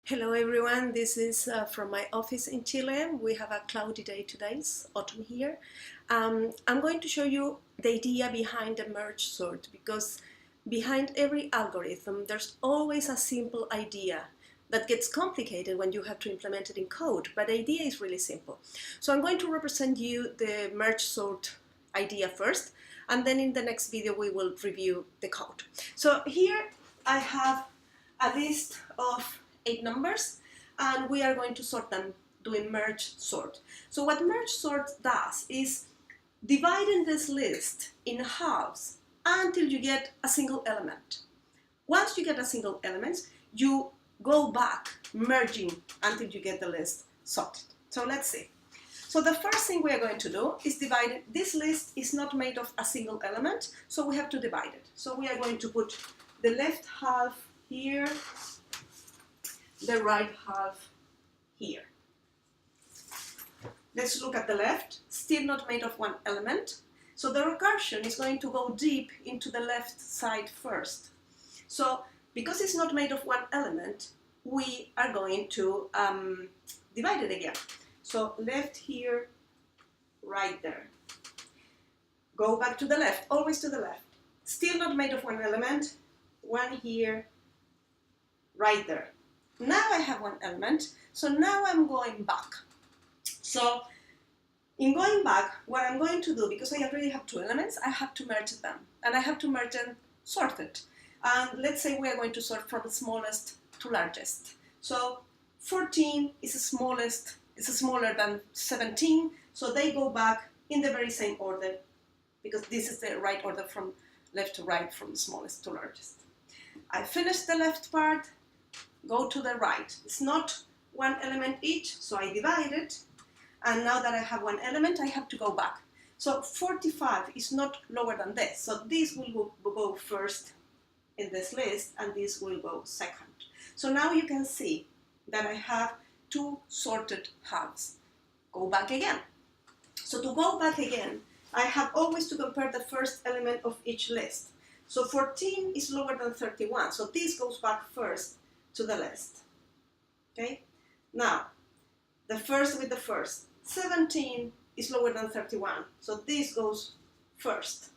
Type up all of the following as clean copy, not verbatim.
Hello everyone, this is from my office in Chile. We have a cloudy day today, it's autumn here. I'm going to show you the idea behind the merge sort, because behind every algorithm there's always a simple idea that gets complicated when you have to implement it in code, but the idea is really simple. So I'm going to represent you the merge sort idea first, and then in the next video we will review the code. So here I have a list of 8 numbers, and we are going to sort them doing merge sort. So what merge sort does is dividing this list in halves until you get a single element. Once you get a single element, you go back merging until you get the list sorted. So let's see. So the first thing we are going to do is divide it. This list is not made of a single element, so we have to divide it. So we are going to put the left half here, the right half here. Let's look at the left, still not made of one element. So the recursion is going to go deep into the left side first. So because it's not made of one element, we are going to divide it again. So left here, right there. Go back to the left, always to the left. Still not made of one element, one here, right there. Now I have one element, so now I'm going back. So in going back, what I'm going to do, because I already have 2 elements, I have to merge them. And I have to merge them sorted. And let's say we are going to sort from smallest to largest. So 14 is the smallest, is smaller than 17, so they go back in the very same order, because this is the right order from left to right, from the smallest to largest. I finished the left part, go to the right. It's not one element each, so I divide it. And now that I have one element, I have to go back. So 45 is not lower than this. So this will go first in this list, and this will go second. So now you can see that I have 2 sorted halves. Go back again. So to go back again, I have always to compare the first element of each list. So 14 is lower than 31, so this goes back first to the list. Okay? Now, the first with the first. 17 is lower than 31, so this goes first.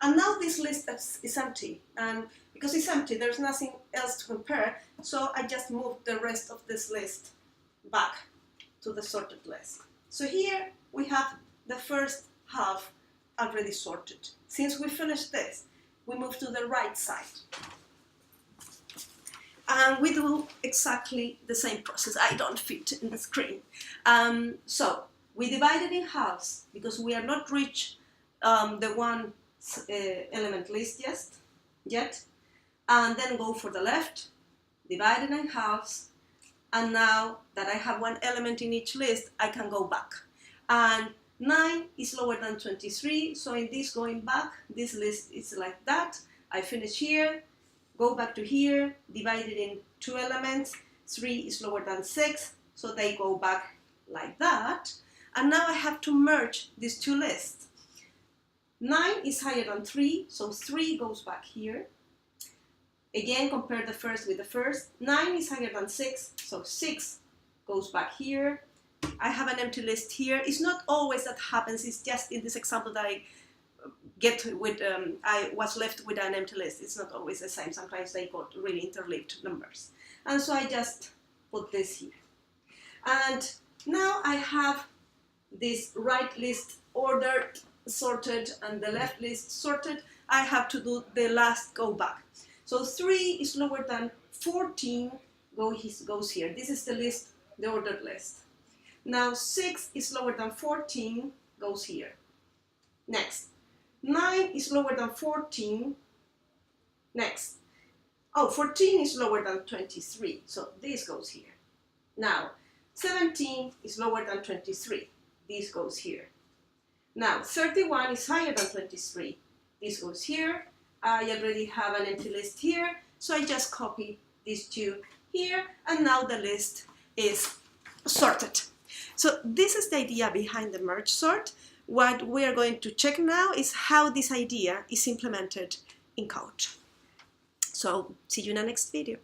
And now this list is empty, and because it's empty, there's nothing else to compare, so I just moved the rest of this list back to the sorted list. So here we have the first half already sorted. Since we finished this, we move to the right side. And we do exactly the same process. I don't fit in the screen. So we divide it in halves because we are not reached the one element list yet. And then go for the left, divide it in halves. And now that I have one element in each list, I can go back. And 9 is lower than 23, so in this going back, this list is like that. I finish here, go back to here, divide it in 2 elements. 3 is lower than 6, so they go back like that. And now I have to merge these 2 lists. 9 is higher than 3, so 3 goes back here. Again, compare the first with the first. 9 is higher than 6, so 6 goes back here. I have an empty list here. It's not always that happens, it's just in this example that I get with, I was left with an empty list. It's not always the same. Sometimes they got really interlinked numbers. And so I just put this here. And now I have this right list ordered, sorted, and the left list sorted. I have to do the last go back. So 3 is lower than 14, goes here. This is the list, the ordered list. Now 6 is lower than 14, goes here. Next. 9 is lower than 14. Next. Oh, 14 is lower than 23, so this goes here. Now, 17 is lower than 23. This goes here. Now, 31 is higher than 23. This goes here. I already have an empty list here, so I just copy these 2 here, and now the list is sorted. So this is the idea behind the merge sort. What we are going to check now is how this idea is implemented in code. So see you in the next video.